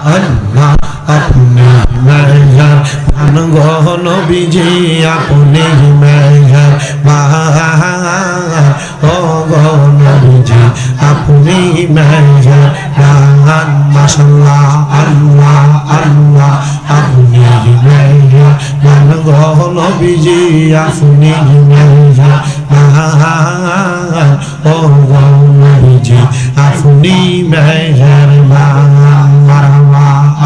আল্লাহ আপনি মেহেরবান গো নবীজি আপনি মেহেরবান ও গো নবীজি আপনি মেহেরবান মাশাআল্লাহ আল্লাহ আল্লাহ আপনি মেহেরবান গো নবীজি আপনি মেহেরবান ও গো নবীজি আপনি মেহেরবান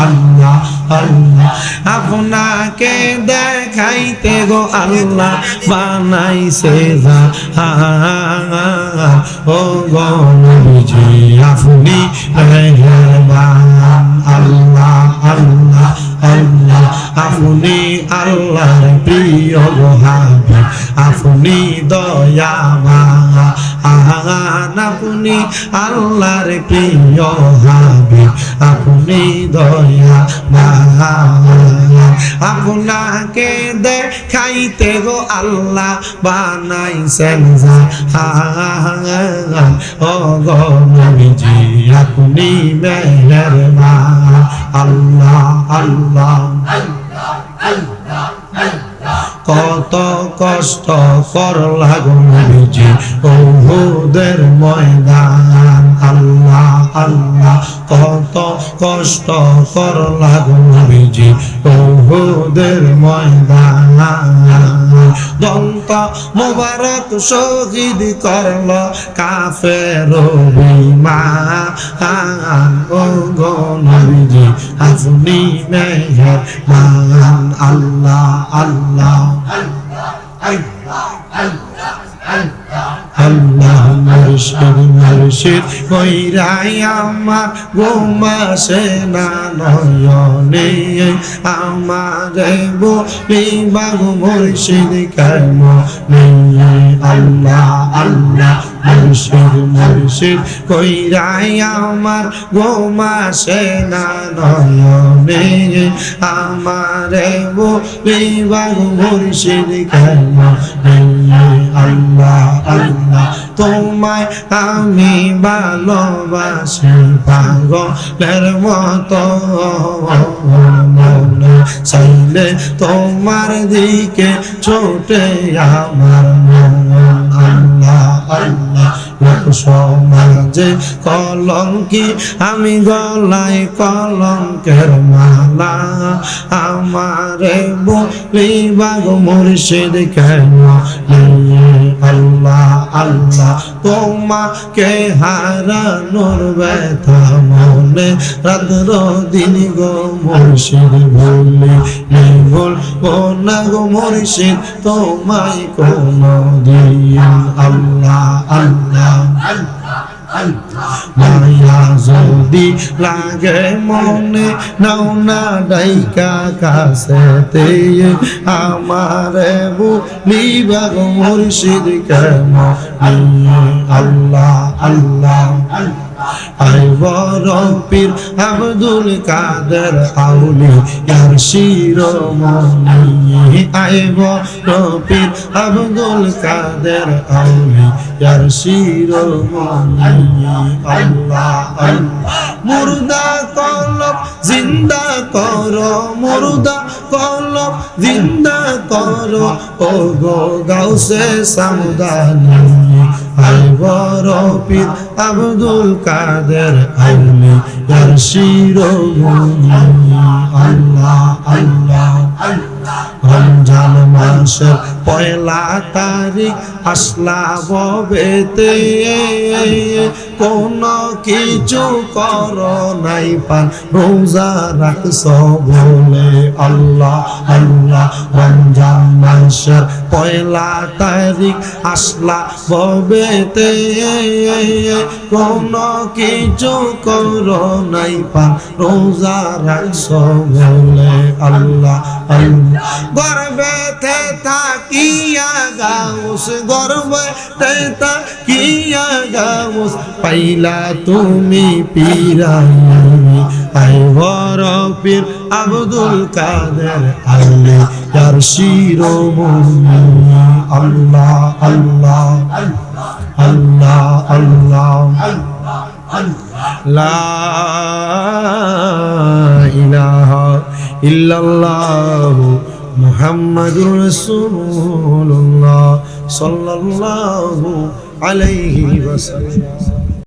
আল্লাহ আল্লাহ আপনাকে দেখাইতে গো আল্লাহ বানাইছে জাহান ও গো নবীজি আপনি মেহেরবান আল্লাহ আল্লাহ আল্লাহ আপনি আল্লাহর প্রিয় গো হাবিব আপনি দয়াবান আপনি আল্লাহর প্রিয় হাবিব আপনি দয়াবান আপনাকে দেখাইতে গো আল্লাহ বানাইছেন জাহান ও গো নবীজি আপনি মেহেরবান আল্লাহ আল্লাহ কত কষ্ট করলা গো নবীজি উহুদের ময়দান আল্লাহ আল্লাহ কত কষ্ট করলা গো নবীজি উহুদের ময়দান দন্ত মোবারক শহীদ করল কাফের বিমান ও গো নবীজি আপনি মেহেরবান আল্লাহ আল্লাহ আল্লাহ মুর্শিদ মুর্শিদ কইরাই আমার ঘুমাসে না নয়নে আমারে বলিবা মুর্শিদ কেমনে আল্লাহ আল্লাহ মুর্শিদ মুর্শিদ কইরাই আমার ঘুমাসে না নয়নে আমারে বলিবা মুর্শিদ কেমনে আল্লাহ আল্লাহ তোমায় আমি ভালোবাসি পাগলের মতো মনে চাইলে তোমার দিকে ছোটে আমার মন আল্লাহ আল্লাহ সমাজে কলঙ্কি আমি গলায় কলঙ্কের মালা আমারে বলিবা গো মুর্শিদ কেন আল্লাহ আল্লাহ তোমাকে হারানোর ব্যথা মনে রাত্র দিন গো মুর্শিদ ভুলি বলবো না গো মুর্শিদ তোমায় কোনো দিন আল্লাহ আল্লাহ মায়া যদি লাগে মনে নাও না ডাইকা কাছেতে আমারে বলিবা গো মুর্শিদ কেমন আল্লাহ আল্লাহ আই বড় পীর আব্দুল কাদের আউলি ইয়ার শিরোমণি আই বড় পীর আব্দুল কাদের আউলি ইয়ার শিরোমণি আল্লাহ আল্লাহ মুর্দা কলব জিন্দা করো মুর্দা কলব জিন্দা করো ও গো গাউসে সামদানি আই বড় পীর আব্দুল কাদের আউলি ইয়ার শিরোমণি আল্লাহ আল্লাহ রমজান মাসের পয়লা তারিখ আসলা ববেতে কোন কিছু কর নাই পান রোজা রাখছ বলে আল্লাহ আল্লাহ রমজান মাসের পয়লা তারিখ আসলা ববেতে কোন কিছু কর নাই পান রোজা রাখছ বলে আল্লাহ আল্লাহ গর্বেতে তাকিয়া গাউস গর্বেতে তাকিয়া গাউস পাইলা তুমি পীরাই আই বড় পীর আব্দুল কাদের আউলি ইয়ার শিরোমণি আল্লাহ আল্লাহ আল্লাহ আল্লাহ লা ইল্লাল্লাহু মুহাম্মাদুর রাসূলুল্লাহ সাল্লাল্লাহু আলাইহি ওয়াসাল্লাম।